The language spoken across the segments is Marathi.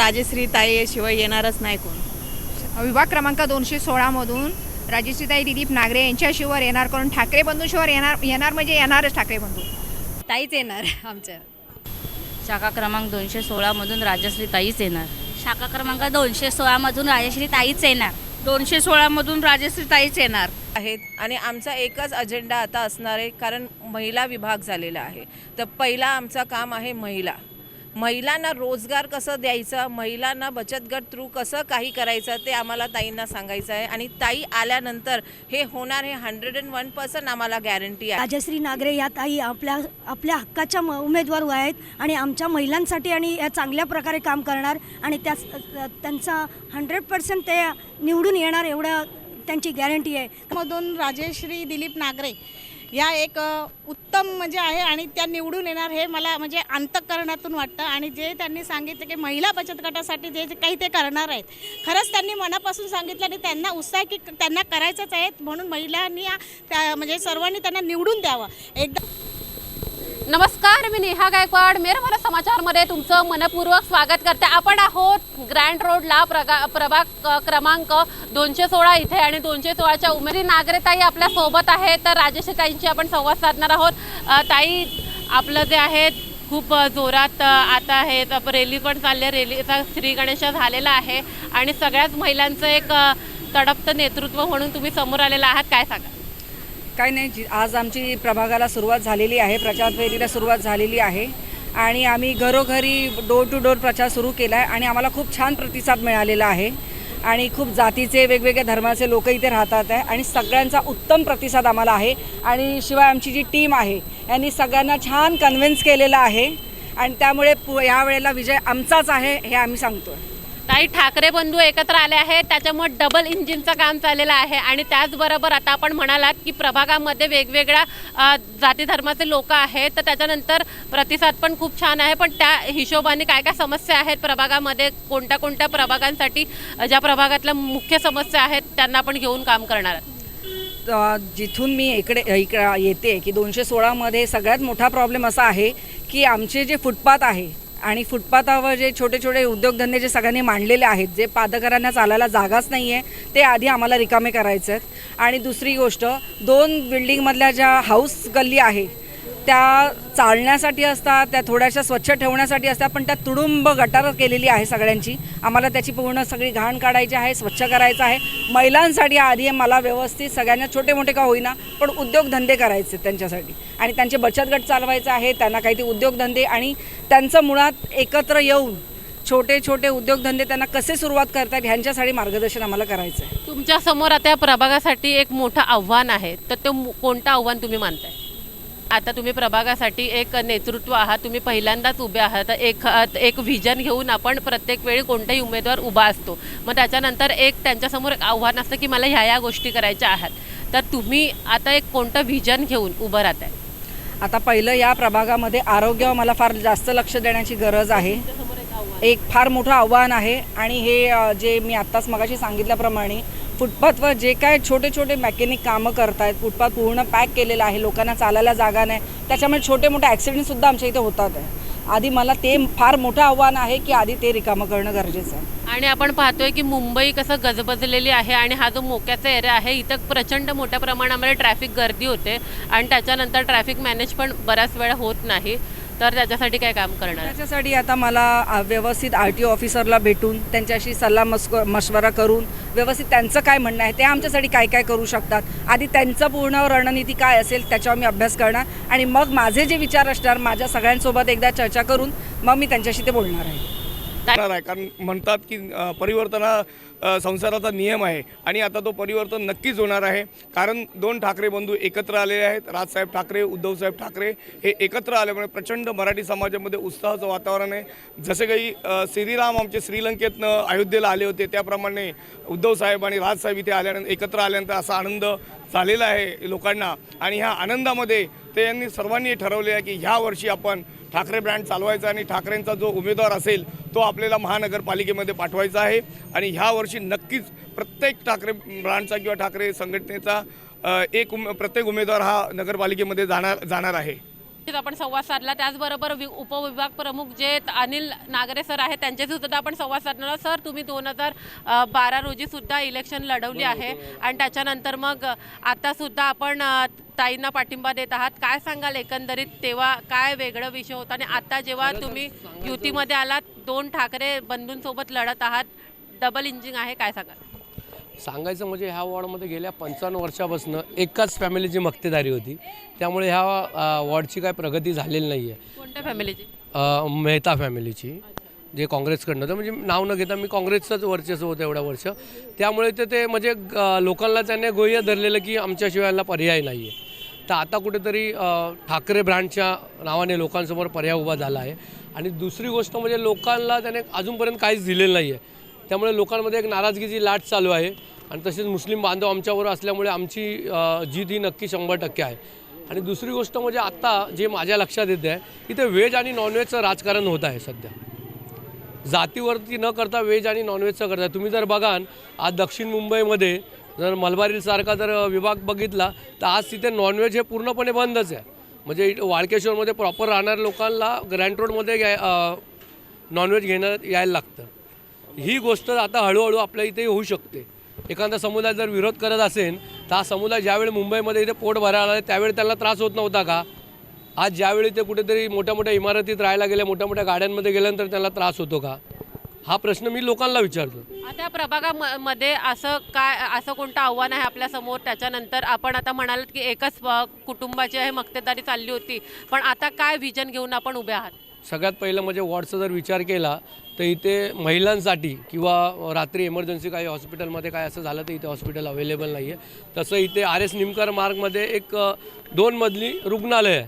राजश्री ताई शिवाय येणारच नाही कोण। विभाग क्रमांक 216 मधून राजश्रीताई दिलीप नागरे यांच्याशिवाय येणार, करून ठाकरे बंधूशिवाय येणार म्हणजे येणारच ठाकरे बंधू। ताईच येणार आमच्या शाखा क्रमांक 216 मधून राजश्री ताईच येणार। शाखा क्रमांक 216 मधून राजश्री ताईच येणार। 216 मधून राजश्री ताईच येणार आहेत आणि आमचा एकच अजेंडा आता असणार आहे, कारण महिला विभाग झालेला आहे। तर पहिला आमचं काम आहे महिलांना रोजगार कसं द्यायचा, महिलांना बचत गट थ्रू कसं काही करायचं ते आम्हाला ताईंना सांगायचं आहे। आणि ताई आल्यानंतर हे होणार, हे 101% आम्हाला गॅरंटी आहे। राजश्री नागरे या ताई आपल्या हक्काच्या उमेदवार आहेत आणि आमच्या महिलांसाठी आणि या चांगल्या प्रकारे काम करणार आणि त्यांचा 100% ते निवडून येणार एवढं त्यांची गॅरंटी आहे। मधून राजश्री दिलीप नागरे या एक उत्तम म्हणजे आहे आणि त्या निवडून येणार हे मला म्हणजे अंतःकरणातून वाटतं। आणि जे त्यांनी सांगितलं की महिला बचत गटासाठी जे काही ते करणार आहेत, खरंच त्यांनी मनापासून सांगितलं आणि त्यांना उत्साह की त्यांना करायचंच आहे, म्हणून महिलांनी म्हणजे सर्वांनी त्यांना निवडून द्यावं एकदा। नमस्कार, मी नेहा गायकवाड, मेरमरा समाचारमध्ये तुमचं मनपूर्वक स्वागत करते। आपण आहोत ग्रँड रोडला प्रभाग क्रमांक 216 इथे आणि 216च्या उमेदवार नागरेताई आपल्या सोबत आहे। तर राजश्री ताईंची आपण संवाद साधणार आहोत। ताई, आपलं जे आहे खूप जोरात आता आहे, रॅली पण चालली आहे, रॅलीचा श्री गणेश झालेला आहे आणि सगळ्याच महिलांचं एक तडपतं नेतृत्व म्हणून तुम्ही समोर आलेला आहात, काय सांगा? काय नाही, आज आमची प्रभागाला सुरुवात झालेली आहे, प्रचार फेरीला सुरुवात झालेली आहे आणि आम्ही घरोघरी डोर टू डोर प्रचार सुरू केला आहे आणि आम्हाला खूप छान प्रतिसाद मिळालेला आहे आणि खूप जातीचे वेगवेगळ्या धर्माचे लोक इथे राहतात आहे आणि सगळ्यांचा उत्तम प्रतिसाद आम्हाला आहे। आणि शिवाय आमची जी टीम आहे यांनी सगळ्यांना छान कन्व्हिन्स केलेलं आहे आणि त्यामुळे यावेळेला विजय आमचाच आहे हे आम्ही सांगतो। ताई, ठाकरे बंधू एकत्र आले आहेत, त्याच्यामुळे डबल इंजिनचं काम चाललेलं आहे आणि त्याचबरोबर आता आपण म्हणालात की प्रभागामध्ये वेगवेगळ्या जाती धर्माचे लोक आहेत, तर त्याच्यानंतर प्रतिसाद पण खूप छान आहे। पण त्या हिशोबाने काय काय समस्या आहेत प्रभागामध्ये, कोणत्या कोणत्या प्रभागांसाठी ज्या प्रभागातल्या मुख्य समस्या आहेत त्यांना आपण घेऊन काम करणार आहात? जिथून मी इकडे येते की 216मध्ये सगळ्यात मोठा प्रॉब्लेम असा आहे की आमचे जे फुटपाथ आहे आणि फुटपाथावर जे छोटे छोटे उद्योगधंदे जे सगळ्यांनी मांडलेले आहेत, जे पादकरांना चालायला जागाच नाही आहे, ते आधी आम्हाला रिकामे करायचे आहेत। आणि दुसरी गोष्ट, 2 बिल्डिंगमधल्या ज्या हाऊस गल्ली आहे त्या चालण्यासाठी असतात, त्या थोड्याशा स्वच्छ ठेवण्यासाठी असतात, पण त्या तुडुंब गटार केलेली आहे सगळ्यांची। आम्हाला त्याची पूर्ण सगळी घाण काढायची आहे, स्वच्छ करायचं आहे। महिलांसाठी आधी मला व्यवस्थित सगळ्यांना छोटे मोठे का होईना पण उद्योगधंदे करायचे त्यांच्यासाठी आणि त्यांचे बचत गट चालवायचे आहे, त्यांना काही ते उद्योगधंदे आणि त्यांचं मुळात एकत्र येऊन छोटे छोटे उद्योगधंदे त्यांना कसे सुरुवात करतात ह्यांच्यासाठी मार्गदर्शन आम्हाला करायचं आहे। तुमच्यासमोर आता या प्रभागासाठी एक मोठं आव्हान आहे, तर ते कोणतं आव्हान तुम्ही मानताय? आता तुम्ही प्रभागासाठी एक नेतृत्व आहात, तुम्ही पहिल्यांदाच उभे आहात, एक व्हिजन घेऊन आपण प्रत्येक वेळी कोणताही उमेदवार उभा असतो, मग त्याच्यानंतर त्यांच्यासमोर एक आव्हान असतं की मला ह्या गोष्टी करायच्या आहेत, तर तुम्ही आता एक कोणतं व्हिजन घेऊन उभं राहताय? आता पहिलं या प्रभागामध्ये आरोग्यावर मला फार जास्त लक्ष देण्याची गरज आहे, एक फार मोठं आव्हान आहे। आणि हे जे मी आत्ताच मगाशी सांगितल्याप्रमाणे फुटपाथवर जे काय छोटे छोटे मेकॅनिक कामं करत आहेत, फुटपाथ पूर्ण पॅक केलेला आहे, लोकांना चालायला जागा नाही, त्याच्यामुळे छोटे मोठे ॲक्सिडेंटसुद्धा आमच्या इथे होतात आहे। आधी मला ते फार मोठं आव्हान आहे की आधी ते रिकामं करणं गरजेचं आहे। आणि आपण पाहतोय की मुंबई कसं गजबजलेली आहे आणि हा जो मोक्याचा एरिया आहे इथं प्रचंड मोठ्या प्रमाणामध्ये ट्रॅफिक गर्दी होते आणि त्याच्यानंतर ट्रॅफिक मॅनेज पण बऱ्याच वेळा होत नाही, तर त्याच्यासाठी काय काम करणार? त्याच्यासाठी आता मला व्यवस्थित RTO ऑफिसरला भेटून त्यांच्याशी सल्ला मशवरा करून व्यवस्थित त्यांचं काय म्हणणं आहे, ते आमच्यासाठी काय काय करू शकतात, आधी त्यांचं पूर्ण रणनीती काय असेल त्याच्यावर मी अभ्यास करणार आणि मग माझे जे विचार असणार माझ्या सगळ्यांसोबत एकदा चर्चा करून मग मी त्यांच्याशी ते बोलणार आहे। कारण म्हणतात की संसाराचा नियम आहे आणि आता तो परिवर्तन नक्कीच होणार आहे, कारण 2 ठाकरे बंधू एकत्र आलेले आहेत। राजसाहेब ठाकरे, उद्धवसाहेब ठाकरे हे एकत्र आल्यामुळे प्रचंड मराठी समाजामध्ये उत्साहाचं वातावरण आहे। जसे काही श्रीराम आमचे श्रीलंकेतनं अयोध्येला आले होते, त्याप्रमाणे उद्धवसाहेब आणि राजसाहेब इथे आल्यानंतर एकत्र आल्यानंतर असा आनंद झालेला आहे लोकांना आणि ह्या आनंदामध्ये ते यांनी सर्वांनी ठरवले आहे की ह्या वर्षी आपण ठाकरे ब्रँड चालवायचा आणि ठाकरेंचा जो उमेदवार असेल तो आपल्याला महानगरपालिकेमध्ये पाठवायचा आहे। आणि ह्या वर्षी नक्कीच प्रत्येक ठाकरे ब्रँडचा किंवा ठाकरे संघटनेचा प्रत्येक उमेदवार हा नगरपालिकेमध्ये जाणार आहे। आपण संवाद साधला. त्याचबरोबर उपविभाग प्रमुख जे अनिल नागरे सर आहेत त्यांच्याशी सुद्धा आपण संवाद साधणार. सर, तुम्ही 2012 रोजी सुद्धा इलेक्शन लढवली आहे आणि त्याच्यानंतर मग आता सुद्धा आपण ताईंना पाठिंबा देत आहात. काय सांगाल एकंदरीत तेव्हा काय वेगळं विषय होता आणि आता जेव्हा तुम्ही युतीमध्ये आलात, 2 ठाकरे बंधूंसोबत लढत आहात, डबल इंजिन आहे, काय सांगाल? सांगायचं म्हणजे ह्या वॉर्डमध्ये गेल्या 55 वर्षापासून एकाच फॅमिलीची मक्तेदारी होती, त्यामुळे ह्या वॉर्डची काय प्रगती झालेली नाही आहे. कोणत्या फॅमिलीची? मेहता फॅमिलीची, जे काँग्रेसकडनं होतं. म्हणजे नाव न घेता मी काँग्रेसचंच वर्चस्व होतं एवढ्या वर्ष, त्यामुळे ते म्हणजे लोकांना त्याने गृह्य धरलेलं की आमच्याशिवाय यांना पर्याय नाही आहे. तर आता कुठेतरी ठाकरे ब्रँडच्या नावाने लोकांसमोर पर्याय उभा झाला आहे. आणि दुसरी गोष्ट म्हणजे लोकांना त्याने अजूनपर्यंत काहीच दिलेलं नाही आहे, त्यामुळे लोकांमध्ये एक नाराजगीची लाट चालू आहे. आणि तसेच मुस्लिम बांधव आमच्यावर असल्यामुळे आमची जीत ही नक्की 100% आहे. आणि दुसरी गोष्ट म्हणजे आत्ता जे माझ्या लक्षात येते आहे की ते व्हेज आणि नॉनव्हेजचं राजकारण होत आहे सध्या. जातीवरती न करता व्हेज आणि नॉनव्हेजचं करता. तुम्ही जर बघाल आज दक्षिण मुंबईमध्ये जर मलबारीसारखा जर विभाग बघितला तर आज तिथे नॉनव्हेज हे पूर्णपणे बंदच आहे. म्हणजे वाळकेश्वरमध्ये प्रॉपर राहणाऱ्या लोकांना ग्रँड रोडमध्ये नॉनव्हेज घेणं यायला लागतं. ही गोष्ट आता हळूहळू आपल्या इथे होऊ शकते. एखादा समुदाय जर विरोध करत असेल तर हा समुदाय ज्यावेळी मुंबईमध्ये इथे पोट भरायला आला त्यावेळी त्यांना त्रास होत नव्हता का? आज ज्यावेळी ते कुठेतरी मोठ्या मोठ्या इमारतीत राहायला गेले, मोठ्या मोठ्या गाड्यांमध्ये गेल्यानंतर त्यांना त्रास होतो का? हा प्रश्न मी लोकांना विचारतो. आता प्रभागामध्ये असं कोणतं आव्हान आहे आपल्यासमोर? त्याच्यानंतर आपण आता म्हणालात की एकच कुटुंबाची आहे मक्तेदारी चालली होती, पण आता काय व्हिजन घेऊन आपण उभे आहात? सगळ्यात पहिलं म्हणजे वॉर्डचा जर विचार केला तर इथे महिलांसाठी किंवा रात्री इमर्जन्सी काही हॉस्पिटलमध्ये काय असं झालं तर इथे हॉस्पिटल अवेलेबल नाही आहे. तसं इथे RS निमकर मार्गमध्ये एक 2 मजली रुग्णालय आहे,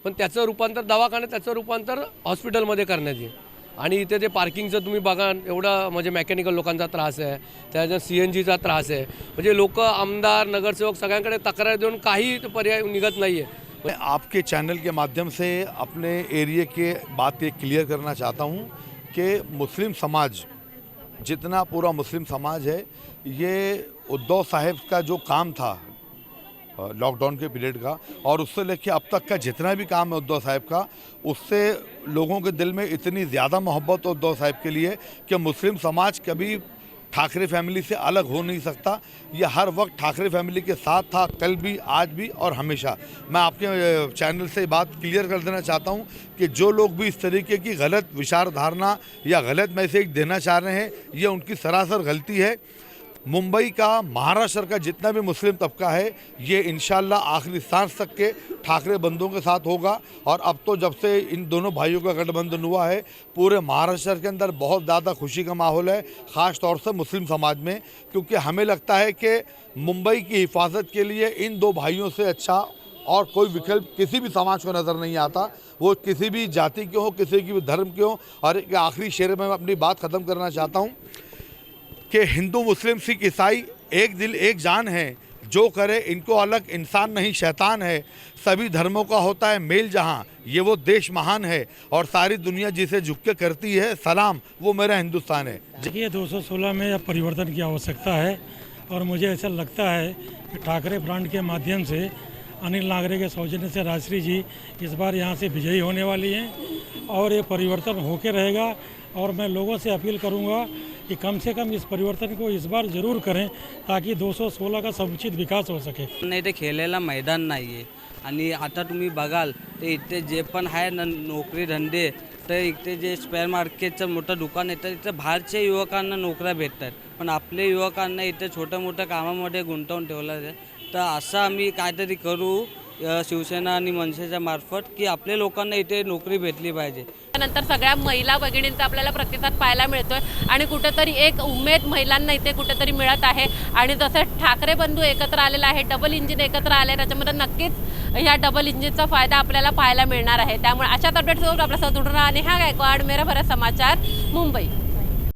पण त्याचं रूपांतर दवाखान्यात, त्याचं रूपांतर हॉस्पिटलमध्ये करण्यात येईल. आणि इथे ते पार्किंगचं तुम्ही बघा, एवढा म्हणजे मेकॅनिकल लोकांचा त्रास आहे, त्याच्यात CNGचा त्रास आहे. म्हणजे लोक, आमदार, नगरसेवक सगळ्यांकडे तक्रार देऊन काही पर्याय निघत नाही आहे. मैं आपके चैनल के माध्यम से अपने एरिया के बात ये क्लियर करना चाहता हूँ कि मुस्लिम समाज, जितना पूरा मुस्लिम समाज है, ये उद्धव साहब का जो काम था लॉकडाउन के पीरियड का और उससे लेके अब तक का जितना भी काम है उद्धव साहब का, उससे लोगों के दिल में इतनी ज़्यादा मोहब्बत उद्धव साहब के लिए कि मुस्लिम समाज कभी ठाकरे फैमिली से अलग हो नहीं सकता. ये हर वक्त ठाकरे फैमिली के साथ था, कल भी, आज भी और हमेशा. मैं आपके चैनल से बात क्लियर कर देना चाहता हूँ कि जो लोग भी इस तरीके की गलत विचारधारणा या गलत मैसेज देना चाह रहे हैं, ये उनकी सरासर गलती है. मुंबई का, महाराष्ट्र का जितना भी मुस्लिम तबका है, ये इंशाल्लाह आखिरी सांस तक के ठाकरे बंधुओं के साथ होगा. और अब तो जब से इन दोनों भाइयों का गठबंधन हुआ है, पूरे महाराष्ट्र के अंदर बहुत ज़्यादा खुशी का माहौल है, ख़ास तौर से मुस्लिम समाज में, क्योंकि हमें लगता है कि मुंबई की हिफाजत के लिए इन 2 भाइयों से अच्छा और कोई विकल्प किसी भी समाज को नज़र नहीं आता, वो किसी भी जाति के हो, किसी की भी धर्म के हो. और एक आखिरी शेर में मैं अपनी बात ख़त्म करना चाहता हूँ कि हिंदू, मुस्लिम, सिख, ईसाई एक दिल एक जान है, जो करे इनको अलग इंसान नहीं शैतान है. सभी धर्मों का होता है मेल जहाँ, ये वो देश महान है और सारी दुनिया जिसे झुक के करती है सलाम, वो मेरा हिंदुस्तान है. देखिए 216 में अब परिवर्तन की आवश्यकता है और मुझे ऐसा लगता है कि ठाकरे ब्रांड के माध्यम से अनिल नागरे के सौजन्य से राजश्री जी इस बार यहाँ से विजयी होने वाली हैं और ये परिवर्तन होके रहेगा. और मैं लोगों से अपील करूँगा कि कम से कम इस परिवर्तन को इस बार जरूर करें ताकि 216 का समुचित विकास हो सके. नाही, इथे खेळायला मैदान नाही आहे आणि आता तुम्ही बघाल तर इथे जे पण आहे नोकरी धंदे, तर इथे जे स्पेअर मार्केटचं मोठं दुकान आहे तर इथे बाहेरच्या युवकांना नोकऱ्या भेटतात, पण आपल्या युवकांना इथे छोट्या मोठ्या कामामध्ये गुंतवून ठेवलं आहे. तर असं आम्ही काहीतरी करू शिवसेना आणि मनसेच्या मार्फत की आपल्या लोकांना इथे नोकरी भेटली पाहिजे. त्यानंतर सगळ्या महिला भगिनींचा आपल्याला प्रतिसाद पाहायला मिळतोय आणि कुठेतरी एक उमेद महिलांना इथे कुठेतरी मिळत आहे. आणि जसं ठाकरे बंधू एकत्र आलेला आहे, डबल इंजिन एकत्र आले, त्याच्यामध्ये नक्कीच ह्या डबल इंजिनचा फायदा आपल्याला पाहायला मिळणार आहे. त्यामुळे अशाच अपडेट्सवर आपल्या सहजून राहा. नेहा गायकवाड, मेरा भारत समाचार, मुंबई.